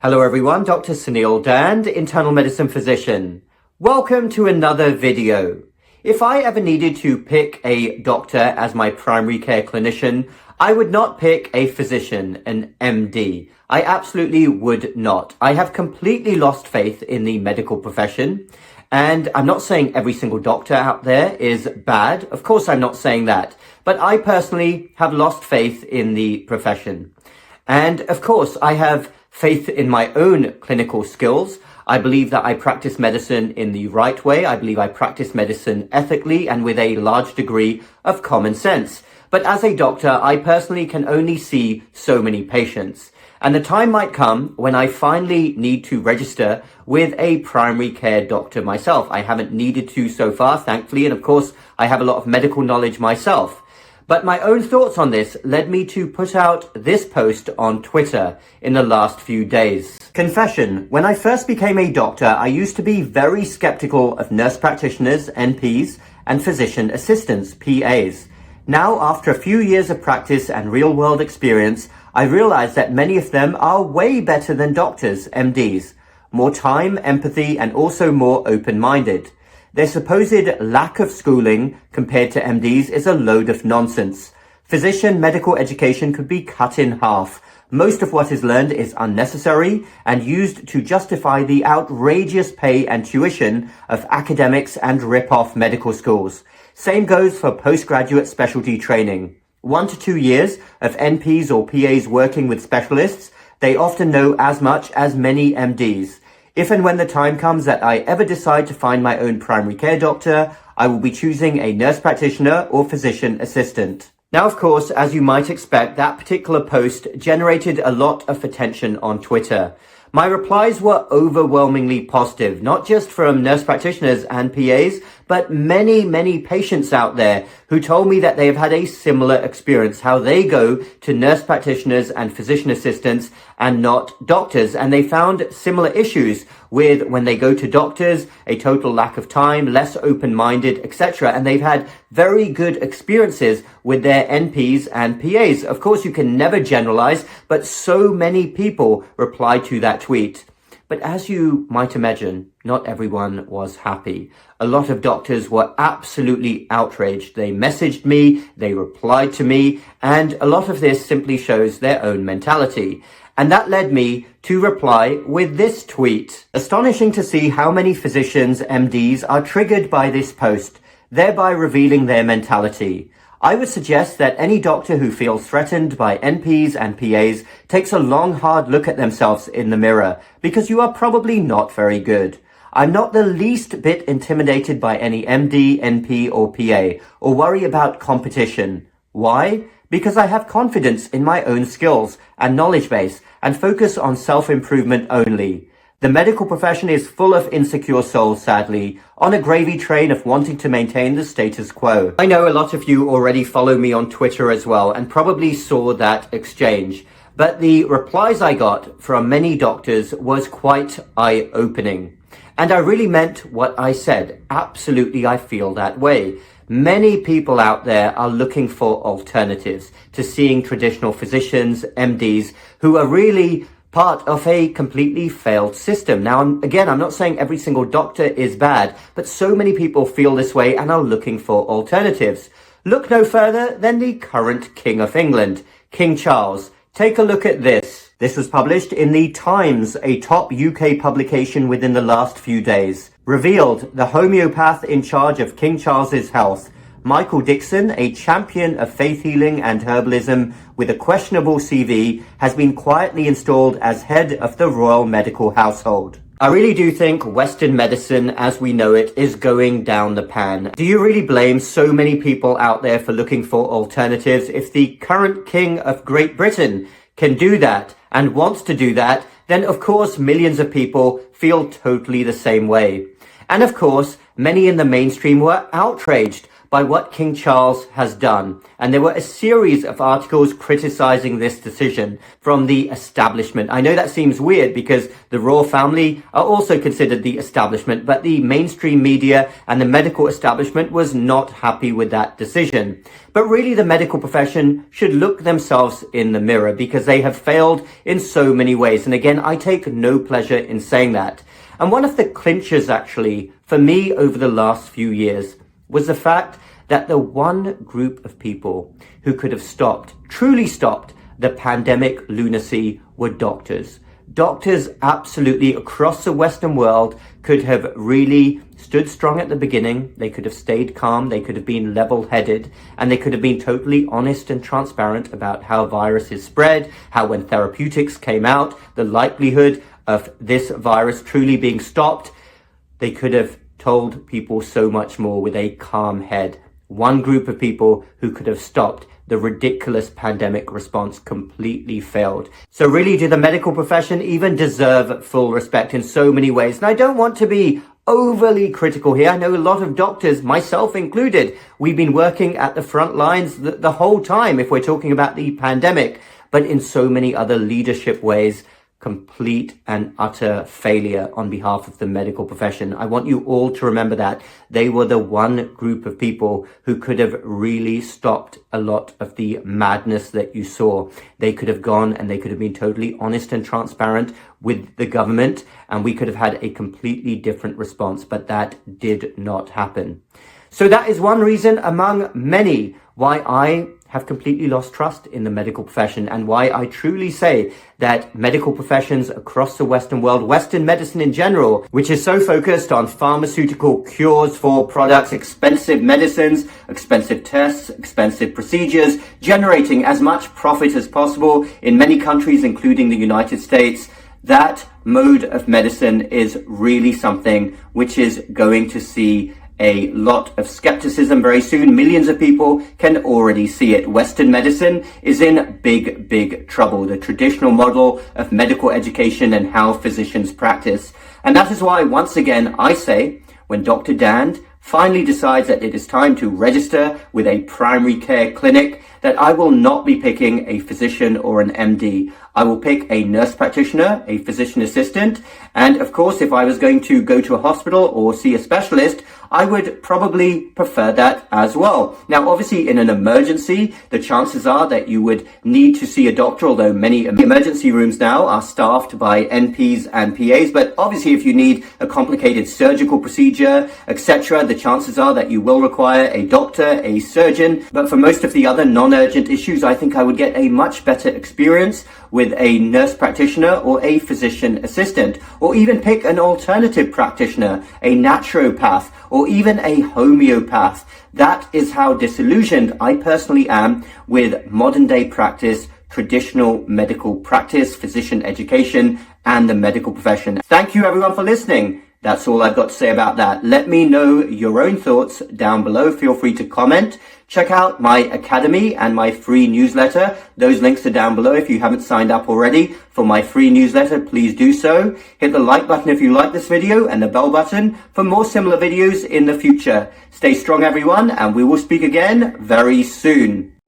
Hello everyone, Dr. Suneel Dhand, internal medicine physician. Welcome to another video. If I ever needed to pick a doctor as my primary care clinician, I would not pick a physician, an MD. I absolutely would not. I have completely lost faith in the medical profession. And I'm not saying every single doctor out there is bad. Of course, I'm not saying that. But I personally have lost faith in the profession. And of course, I have faith in my own clinical skills. I believe that I practice medicine in the right way. I believe I practice medicine ethically and with a large degree of common sense. But as a doctor, I personally can only see so many patients. And the time might come when I finally need to register with a primary care doctor myself. I haven't needed to so far, thankfully. And of course, I have a lot of medical knowledge myself. But my own thoughts on this led me to put out this post on Twitter in the last few days. Confession: when I first became a doctor, I used to be very skeptical of nurse practitioners, NPs, and physician assistants, PAs. Now, after a few years of practice and real-world experience, I realize that many of them are way better than doctors, MDs. More time, empathy, and also more open-minded. Their supposed lack of schooling compared to MDs is a load of nonsense. Physician medical education could be cut in half. Most of what is learned is unnecessary and used to justify the outrageous pay and tuition of academics and rip-off medical schools. Same goes for postgraduate specialty training. 1 to 2 years of NPs or PAs working with specialists, they often know as much as many MDs. If and when the time comes that I ever decide to find my own primary care doctor, I will be choosing a nurse practitioner or physician assistant. Now, of course, as you might expect, that particular post generated a lot of attention on Twitter. My replies were overwhelmingly positive, not just from nurse practitioners and PAs, but many patients out there who told me that they have had a similar experience, how they go to nurse practitioners and physician assistants and not doctors. And they found similar issues with when they go to doctors, a total lack of time, less open-minded, etc. And they've had very good experiences with their NPs and PAs. Of course, you can never generalize, but so many people replied to that tweet. But as you might imagine, not everyone was happy. A lot of doctors were absolutely outraged. They messaged me, they replied to me, and a lot of this simply shows their own mentality. And that led me to reply with this tweet. Astonishing to see how many physicians, MDs, are triggered by this post, thereby revealing their mentality. I would suggest that any doctor who feels threatened by NPs and PAs takes a long, hard look at themselves in the mirror, because you are probably not very good. I'm not the least bit intimidated by any MD, NP, or PA, or worry about competition. Why? Because I have confidence in my own skills and knowledge base, and focus on self-improvement only. The medical profession is full of insecure souls, sadly, on a gravy train of wanting to maintain the status quo. I know a lot of you already follow me on Twitter as well, and probably saw that exchange. But the replies I got from many doctors was quite eye-opening. And I really meant what I said. Absolutely, I feel that way. Many people out there are looking for alternatives to seeing traditional physicians, MDs, who are really part of a completely failed system. Now, again, I'm not saying every single doctor is bad, but so many people feel this way and are looking for alternatives. Look no further than the current King of England, King Charles. Take a look at this. This was published in the Times, a top UK publication within the last few days. Revealed: the homeopath in charge of King Charles's health. Michael Dixon, a champion of faith healing and herbalism with a questionable CV, has been quietly installed as head of the royal medical household. I really do think Western medicine, as we know it, is going down the pan. Do you really blame so many people out there for looking for alternatives? If the current King of Great Britain can do that and wants to do that, then of course millions of people feel totally the same way. And of course, many in the mainstream were outraged by what King Charles has done. And there were a series of articles criticizing this decision from the establishment. I know that seems weird because the royal family are also considered the establishment, but the mainstream media and the medical establishment was not happy with that decision. But really, the medical profession should look themselves in the mirror because they have failed in so many ways. And again, I take no pleasure in saying that. And one of the clinchers actually for me over the last few years was the fact that the one group of people who could have stopped, truly stopped, the pandemic lunacy were doctors. Doctors absolutely across the Western world could have really stood strong at the beginning. They could have stayed calm. They could have been level-headed, and they could have been totally honest and transparent about how viruses spread, how when therapeutics came out, the likelihood of this virus truly being stopped. They could have told people so much more with a calm head. One group of people who could have stopped the ridiculous pandemic response completely failed. So really, do the medical profession even deserve full respect in so many ways? And I don't want to be overly critical here. I know a lot of doctors, myself included, we've been working at the front lines the whole time if we're talking about the pandemic, but in so many other leadership ways, complete and utter failure on behalf of the medical profession. I want you all to remember that. They were the one group of people who could have really stopped a lot of the madness that you saw. They could have gone and they could have been totally honest and transparent with the government, and we could have had a completely different response, but that did not happen. So that is one reason among many why I have completely lost trust in the medical profession, and why I truly say that medical professions across the Western world, Western medicine in general, which is so focused on pharmaceutical cures for products, expensive medicines, expensive tests, expensive procedures, generating as much profit as possible in many countries, including the United States, that mode of medicine is really something which is going to see a lot of skepticism very soon. Millions of people can already see it. Western medicine is in big, big trouble. The traditional model of medical education and how physicians practice. And that is why, once again, I say, when Dr. Dhand finally decides that it is time to register with a primary care clinic, that I will not be picking a physician or an MD. I will pick a nurse practitioner, a physician assistant, and of course, if I was going to go to a hospital or see a specialist, I would probably prefer that as well. Now, obviously, in an emergency, the chances are that you would need to see a doctor, although many emergency rooms now are staffed by NPs and PAs. But obviously, if you need a complicated surgical procedure, etc., the chances are that you will require a doctor, a surgeon. But for most of the other non-urgent issues, I think I would get a much better experience with a nurse practitioner or a physician assistant, or even pick an alternative practitioner, a naturopath, or even a homeopath. That is how disillusioned I personally am with modern day practice, traditional medical practice, physician education, and the medical profession. Thank you everyone for listening. That's all I've got to say about that. Let me know your own thoughts down below. Feel free to comment. Check out my academy and my free newsletter. Those links are down below. If you haven't signed up already for my free newsletter, please do so. Hit the like button if you like this video and the bell button for more similar videos in the future. Stay strong everyone, and we will speak again very soon.